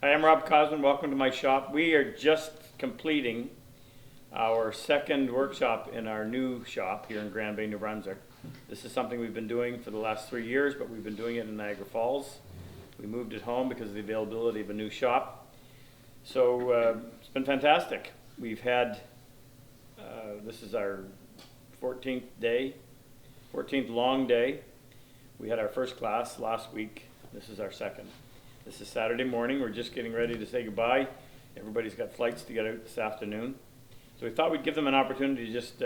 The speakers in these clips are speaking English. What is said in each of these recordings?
Hi, I'm RobCosman. Welcome to my shop. We are just completing our second workshop in our new shop here in Grand Bay, New Brunswick. This is something we've been doing for the last 3 years, but we've been doing it in Niagara Falls. We moved it home because of the availability of a new shop. So it's been fantastic. We've had, this is our 14th day, 14th long day. We had our first class last week. This is our second. This is Saturday morning. We're just getting ready to say goodbye. Everybody's got flights to get out this afternoon. So we thought we'd give them an opportunity to just,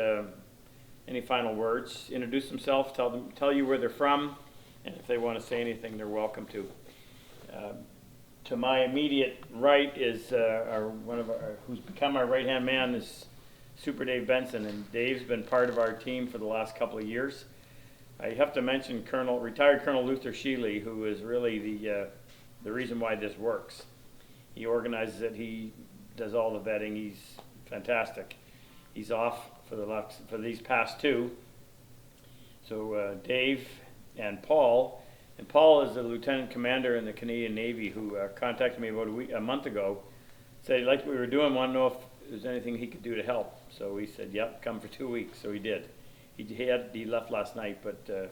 any final words, introduce themselves, tell you where they're from, and if they want to say anything, they're welcome to. To my immediate right is who's become our right-hand man is Super Dave Benson, and Dave's been part of our team for the last couple of years. I have to mention retired Colonel Luther Sheely, who is really the reason why this works. He organizes it, he does all the vetting, he's fantastic. He's off for these past two. So Dave and Paul is the lieutenant commander in the Canadian Navy who contacted me about a month ago, said he liked what we were doing, wanted to know if there's anything he could do to help. So we said, yep, come for 2 weeks, so he did. He left last night, but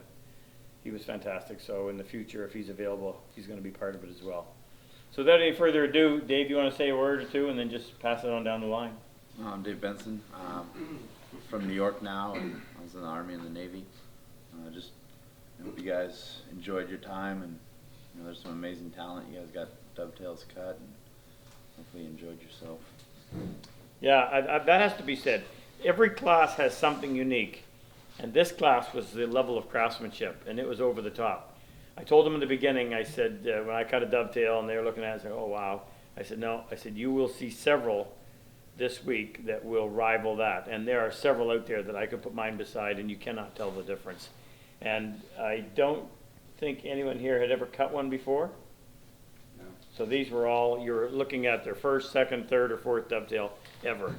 he was fantastic. So in the future, if he's available, he's going to be part of it as well. So without any further ado, Dave, you want to say a word or two, and then just pass it on down the line? I'm Dave Benson. From New York now, and I was in the Army and the Navy. Just hope you guys enjoyed your time, and there's some amazing talent. You guys got dovetails cut, and hopefully you enjoyed yourself. Yeah, that has to be said. Every class has something unique. And this class was the level of craftsmanship, and it was over the top. I told them in the beginning, I said, when I cut a dovetail and they were looking at it, I said, oh wow. I said, no, you will see several this week that will rival that. And there are several out there that I could put mine beside, and you cannot tell the difference. And I don't think anyone here had ever cut one before. No. So these were all, you're looking at their first, second, third, or fourth dovetail ever.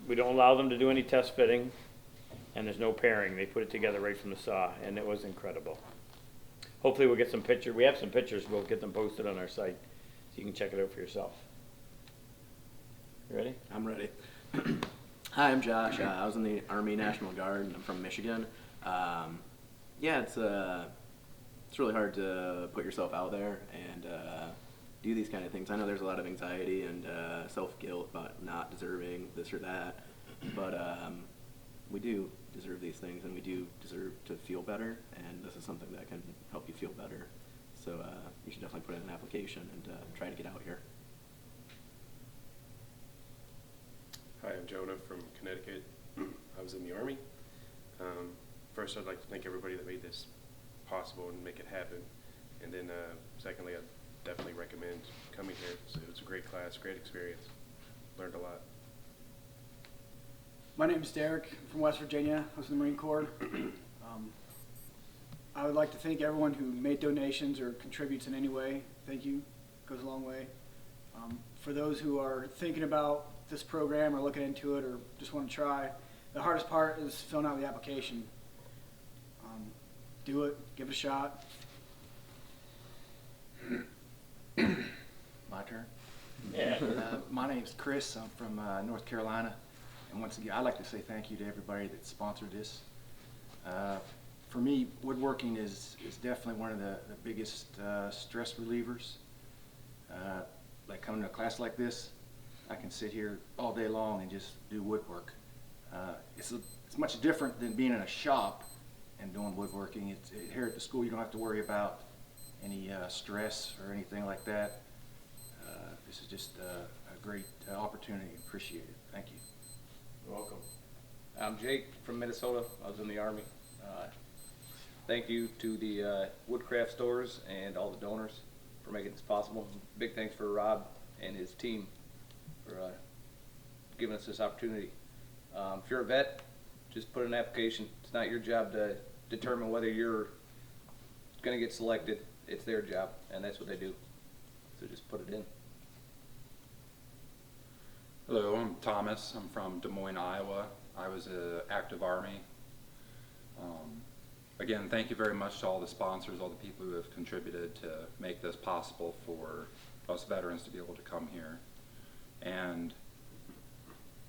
We don't allow them to do any test fitting. And there's no pairing. They put it together right from the saw, and it was incredible. Hopefully we'll get some pictures. We have some pictures. We'll get them posted on our site so you can check it out for yourself. You ready? I'm ready. Hi, I'm Josh. I was in the Army National Guard, and I'm from Michigan. Yeah, it's really hard to put yourself out there and do these kind of things. I know there's a lot of anxiety and self-guilt about not deserving this or that, but we do deserve these things, and we do deserve to feel better, and this is something that can help you feel better. So you should definitely put in an application and try to get out here. Hi, I'm Jonah from Connecticut. I was in the Army. First, I'd like to thank everybody that made this possible and make it happen. And then secondly, I'd definitely recommend coming here. So it was a great class, great experience. Learned a lot. My name is Derek. I'm from West Virginia. I was in the Marine Corps. I would like to thank everyone who made donations or contributes in any way. Thank you. It goes a long way. For those who are thinking about this program or looking into it or just want to try, the hardest part is filling out the application. Do it. Give it a shot. My turn? Yeah. My name's Chris. I'm from North Carolina. And once again, I'd like to say thank you to everybody that sponsored this. For me, woodworking is definitely one of the biggest stress relievers. Like coming to a class like this, I can sit here all day long and just do woodwork. It's much different than being in a shop and doing woodworking. Here at the school, you don't have to worry about any stress or anything like that. This is just a great opportunity. Appreciate it. Thank you. You're welcome. I'm Jake from Minnesota. I was in the Army. Thank you to the Woodcraft stores and all the donors for making this possible. Big thanks for Rob and his team for giving us this opportunity. If you're a vet, just put in an application. It's not your job to determine whether you're going to get selected. It's their job, and that's what they do. So just put it in. Hello, I'm Thomas. I'm from Des Moines, Iowa. I was an active Army. Again, thank you very much to all the sponsors, all the people who have contributed to make this possible for us veterans to be able to come here. And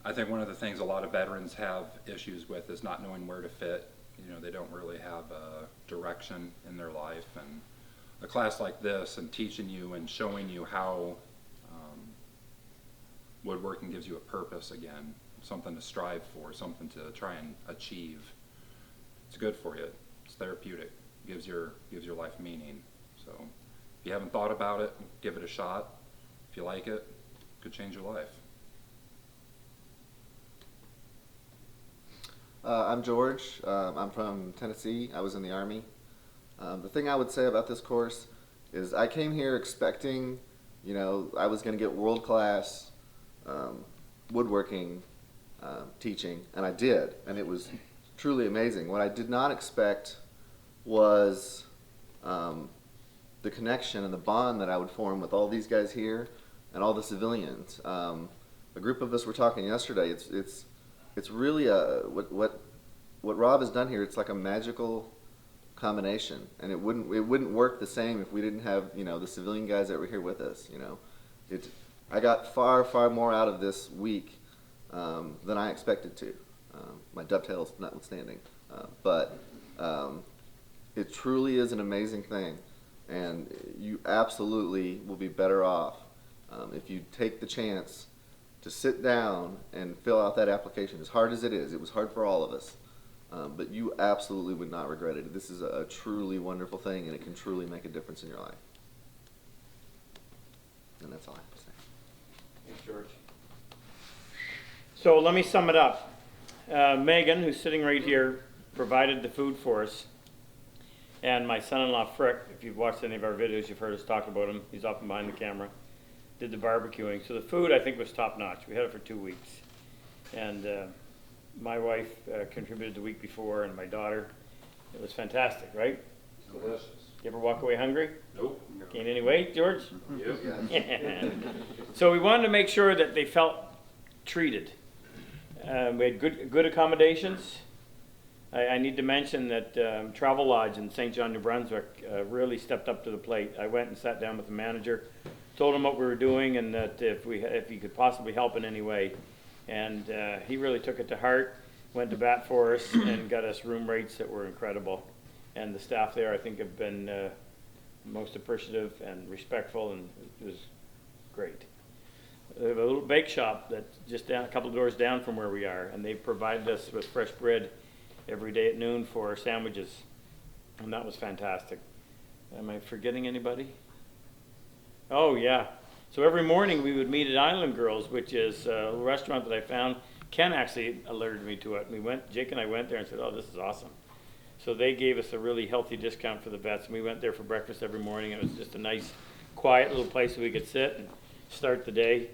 I think one of the things a lot of veterans have issues with is not knowing where to fit. You know, they don't really have a direction in their life. And a class like this and teaching you and showing you how woodworking gives you a purpose again, something to strive for, something to try and achieve. It's good for you. It's therapeutic. Gives your life meaning. So if you haven't thought about it, give it a shot. If you like it, it could change your life. I'm George. I'm from Tennessee. I was in the Army. The thing I would say about this course is I came here expecting, you know, I was going to get world-class woodworking teaching, and I did, and it was truly amazing. What I did not expect was the connection and the bond that I would form with all these guys here and all the civilians. A group of us were talking yesterday. It's really what Rob has done here. It's like a magical combination, and it wouldn't work the same if we didn't have, you know, the civilian guys that were here with us. You know, I got far more out of this week than I expected to. My dovetails notwithstanding, but it truly is an amazing thing, and you absolutely will be better off if you take the chance to sit down and fill out that application. As hard as it is, it was hard for all of us, but you absolutely would not regret it. This is a truly wonderful thing, and it can truly make a difference in your life. And that's all I have to say. Thanks, George. So let me sum it up. Megan, who's sitting right here, provided the food for us. And my son-in-law, Frick, if you've watched any of our videos, you've heard us talk about him. He's often behind the camera. Did the barbecuing. So the food, I think, was top-notch. We had it for 2 weeks. And my wife contributed the week before, and my daughter. It was fantastic, right? Delicious. You ever walk away hungry? Nope. Gain any weight, George? Yep. So we wanted to make sure that they felt treated. We had good accommodations. I need to mention that Travel Lodge in St. John, New Brunswick really stepped up to the plate. I went and sat down with the manager, told him what we were doing, and that if he could possibly help in any way. And he really took it to heart, went to bat for us, and got us room rates that were incredible. And the staff there, I think, have been most appreciative and respectful, and it was great. They have a little bake shop that's just down, a couple of doors down from where we are, and they provided us with fresh bread every day at noon for our sandwiches, and that was fantastic. Am I forgetting anybody? Oh, yeah. So every morning we would meet at Island Girls, which is a little restaurant that I found. Ken actually alerted me to it. Jake and I went there and said, oh, this is awesome. So they gave us a really healthy discount for the vets, and we went there for breakfast every morning. It was just a nice, quiet little place where we could sit and start the day.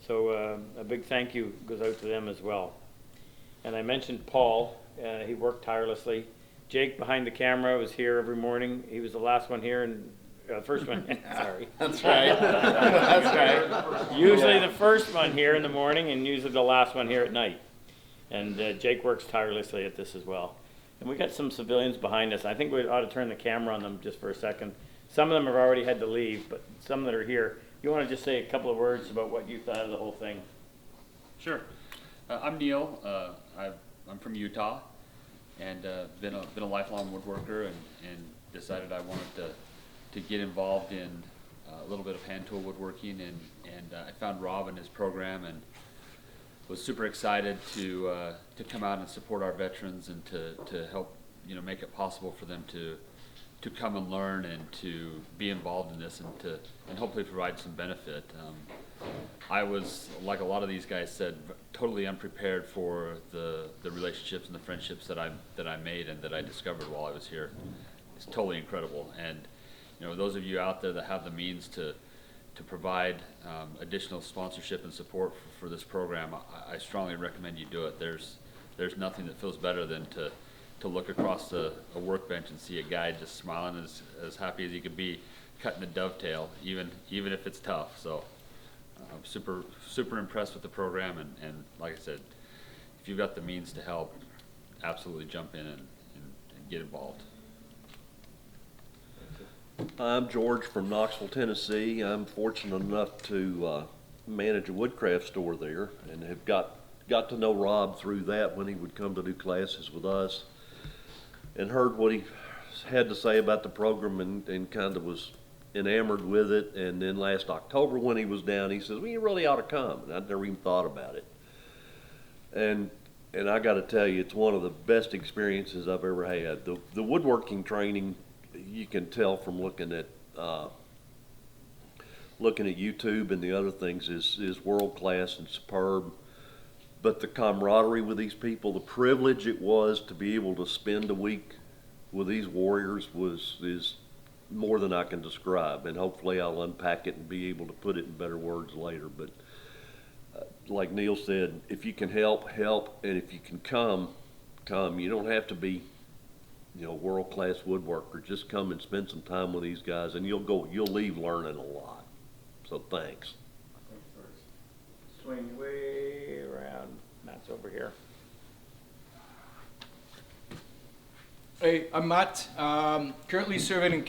So a big thank you goes out to them as well. And I mentioned Paul. He worked tirelessly. Jake behind the camera was here every morning. He was the last one here and first one. Sorry. That's right. That's right. Usually the first one here in the morning and usually the last one here at night. And Jake works tirelessly at this as well. And we got some civilians behind us. I think we ought to turn the camera on them just for a second. Some of them have already had to leave, but some that are here, you want to just say a couple of words about what you thought of the whole thing? Sure. I'm Neil. I'm from Utah, and been a lifelong woodworker, and decided I wanted to get involved in a little bit of hand tool woodworking, and I found Rob and his program, and was super excited to come out and support our veterans and to help make it possible for them to come and learn and to be involved in this and hopefully provide some benefit. I was, like a lot of these guys said, totally unprepared for the relationships and the friendships that I made and that I discovered while I was here. It's totally incredible. And those of you out there that have the means to provide additional sponsorship and support for this program, I strongly recommend you do it. There's nothing that feels better than to look across a workbench and see a guy just smiling as happy as he could be, cutting a dovetail, even if it's tough. So I'm super impressed with the program, and like I said, if you've got the means to help, absolutely jump in and get involved. I'm George from Knoxville, Tennessee. I'm fortunate enough to manage a woodcraft store there, and have got to know Rob through that when he would come to do classes with us, and heard what he had to say about the program, and kind of was enamored with it. And then last October when he was down, he says, well, you really ought to come. And I'd never even thought about it. And I got to tell you, it's one of the best experiences I've ever had. The woodworking training, you can tell from looking at YouTube and the other things, is world class and superb. But the camaraderie with these people, the privilege it was to be able to spend a week with these warriors is more than I can describe. And hopefully I'll unpack it and be able to put it in better words later. But like Neil said, if you can help, and if you can come. You don't have to be, world-class woodworker. Just come and spend some time with these guys, and you'll leave learning a lot. So thanks. Swing way around. Matt's over here. Hey, I'm Matt. Currently serving in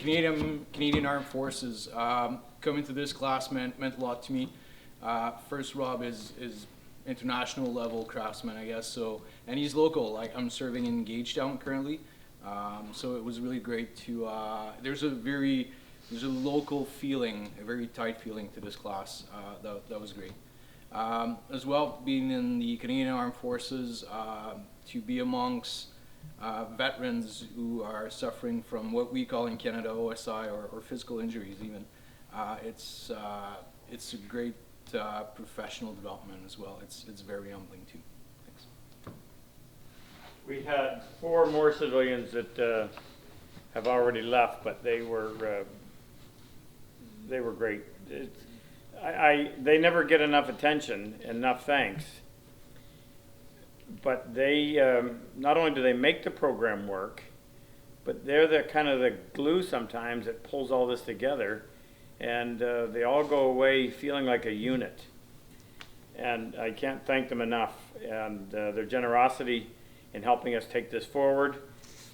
Canadian Armed Forces. Coming to this class meant a lot to me. First, Rob is international level craftsman, I guess. So, and he's local. Like, I'm serving in Gagetown currently. So it was really great to. There's a local feeling, a very tight feeling to this class. That was great. As well, being in the Canadian Armed Forces, to be amongst veterans who are suffering from what we call in Canada OSI, or physical injuries even. It's a great professional development as well. It's very humbling too. Thanks. We had 4 more civilians that have already left, but they were great. They never get enough attention, enough thanks. But they not only do they make the program work, but they're the kind of the glue sometimes that pulls all this together, and they all go away feeling like a unit. And I can't thank them enough, and their generosity in helping us take this forward,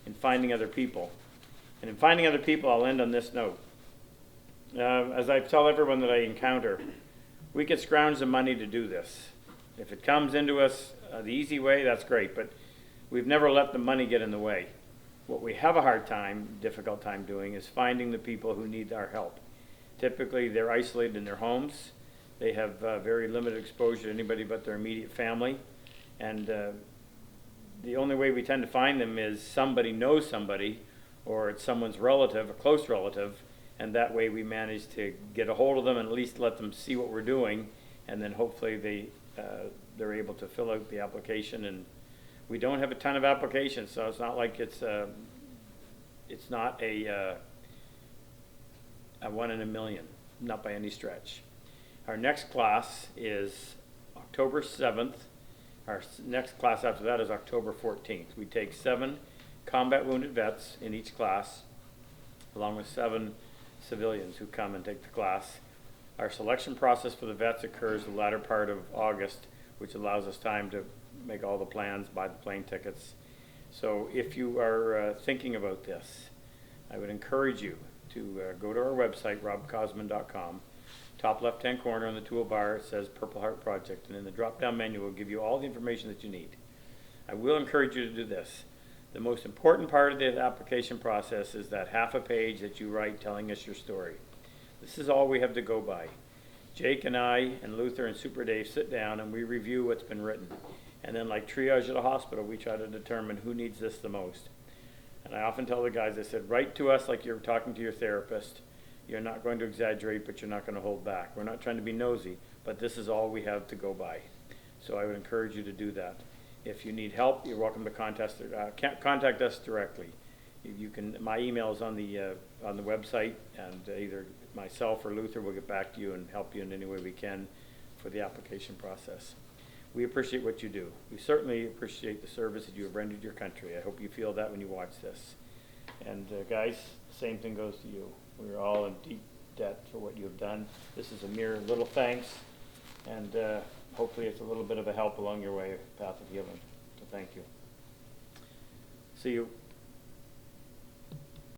and finding other people. And in finding other people, I'll end on this note. As I tell everyone that I encounter, we could scrounge the money to do this. If it comes into us the easy way, that's great, but we've never let the money get in the way. What we have a difficult time doing is finding the people who need our help. Typically, they're isolated in their homes. They have very limited exposure to anybody but their immediate family. And the only way we tend to find them is somebody knows somebody, or it's someone's relative, a close relative, and that way we manage to get a hold of them and at least let them see what we're doing, and then hopefully they're able to fill out the application. And we don't have a ton of applications, so it's not like it's not a 1 in a million, not by any stretch. Our next class is October 7th. Our next class after that is October 14th. We take 7 combat wounded vets in each class, along with 7 civilians who come and take the class. Our selection process for the vets occurs the latter part of August, which allows us time to make all the plans, buy the plane tickets. So if you are thinking about this, I would encourage you to go to our website, RobCosman.com. Top left-hand corner on the toolbar, it says Purple Heart Project, and in the drop-down menu will give you all the information that you need. I will encourage you to do this. The most important part of the application process is that half a page that you write telling us your story. This is all we have to go by. Jake and I and Luther and Super Dave sit down and we review what's been written. And then, like triage at a hospital, we try to determine who needs this the most. And I often tell the guys, I said, write to us like you're talking to your therapist. You're not going to exaggerate, but you're not going to hold back. We're not trying to be nosy, but this is all we have to go by. So I would encourage you to do that. If you need help, you're welcome to contact us directly. You can. My email is on the website, and either myself or Luther will get back to you and help you in any way we can for the application process. We appreciate what you do. We certainly appreciate the service that you have rendered your country. I hope you feel that when you watch this. And guys, the same thing goes to you. We're all in deep debt for what you have done. This is a mere little thanks, and hopefully it's a little bit of a help along your way, path of healing. So thank you. See you.